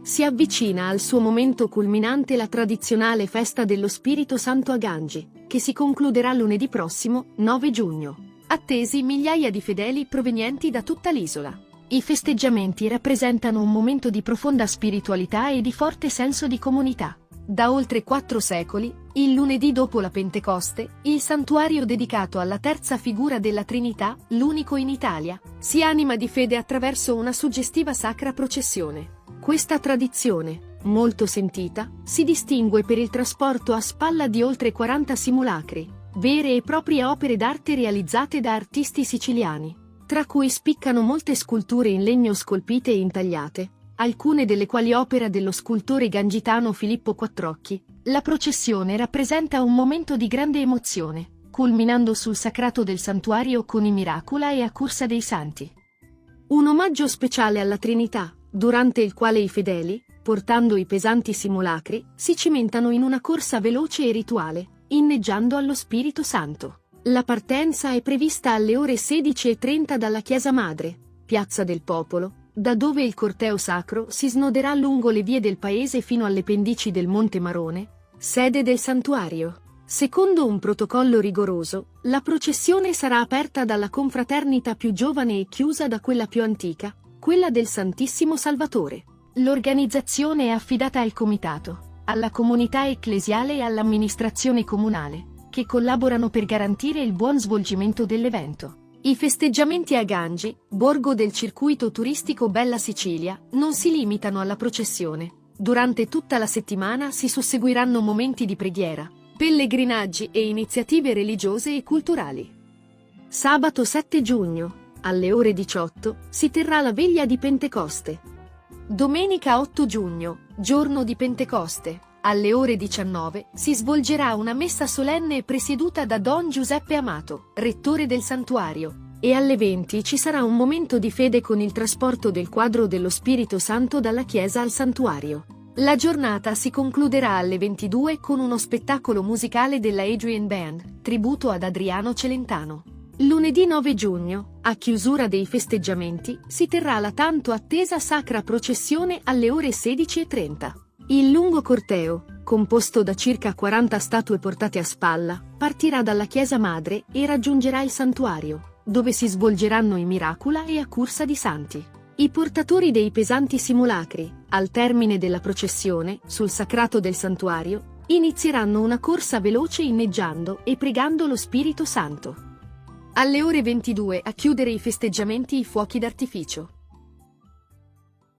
Si avvicina al suo momento culminante la tradizionale festa dello Spirito Santo a Gangi, che si concluderà lunedì prossimo, 9 giugno. Attesi migliaia di fedeli provenienti da tutta l'isola. I festeggiamenti rappresentano un momento di profonda spiritualità e di forte senso di comunità. Da oltre 4 secoli, il lunedì dopo la Pentecoste, il santuario dedicato alla terza figura della Trinità, l'unico in Italia, si anima di fede attraverso una suggestiva sacra processione. Questa tradizione, molto sentita, si distingue per il trasporto a spalla di oltre 40 simulacri, vere e proprie opere d'arte realizzate da artisti siciliani, tra cui spiccano molte sculture in legno scolpite e intagliate, alcune delle quali opera dello scultore gangitano Filippo Quattrocchi. La processione rappresenta un momento di grande emozione, culminando sul sacrato del santuario con i Miracula e a Cursa dei Santi. Un omaggio speciale alla Trinità, durante il quale i fedeli, portando i pesanti simulacri, si cimentano in una corsa veloce e rituale, inneggiando allo Spirito Santo. La partenza è prevista alle ore 16:30 dalla Chiesa Madre, Piazza del Popolo, da dove il corteo sacro si snoderà lungo le vie del paese fino alle pendici del Monte Marone, sede del santuario. Secondo un protocollo rigoroso, la processione sarà aperta dalla confraternita più giovane e chiusa da quella più antica, quella del Santissimo Salvatore. L'organizzazione è affidata al comitato, alla comunità ecclesiale e all'amministrazione comunale, che collaborano per garantire il buon svolgimento dell'evento. I festeggiamenti a Gangi, borgo del circuito turistico Bella Sicilia, non si limitano alla processione. Durante tutta la settimana si susseguiranno momenti di preghiera, pellegrinaggi e iniziative religiose e culturali. Sabato 7 giugno, alle ore 18, si terrà la veglia di Pentecoste. Domenica 8 giugno, giorno di Pentecoste, alle ore 19, si svolgerà una messa solenne presieduta da Don Giuseppe Amato, rettore del santuario, e alle 20 ci sarà un momento di fede con il trasporto del quadro dello Spirito Santo dalla chiesa al santuario. La giornata si concluderà alle 22 con uno spettacolo musicale della Adrian Band, tributo ad Adriano Celentano. Lunedì 9 giugno, a chiusura dei festeggiamenti, si terrà la tanto attesa sacra processione alle ore 16:30. Il lungo corteo, composto da circa 40 statue portate a spalla, partirà dalla Chiesa Madre e raggiungerà il santuario, dove si svolgeranno i Miracula e a Cursa di Santi. I portatori dei pesanti simulacri, al termine della processione, sul sacrato del santuario, inizieranno una corsa veloce inneggiando e pregando lo Spirito Santo. Alle ore 22 a chiudere i festeggiamenti i fuochi d'artificio.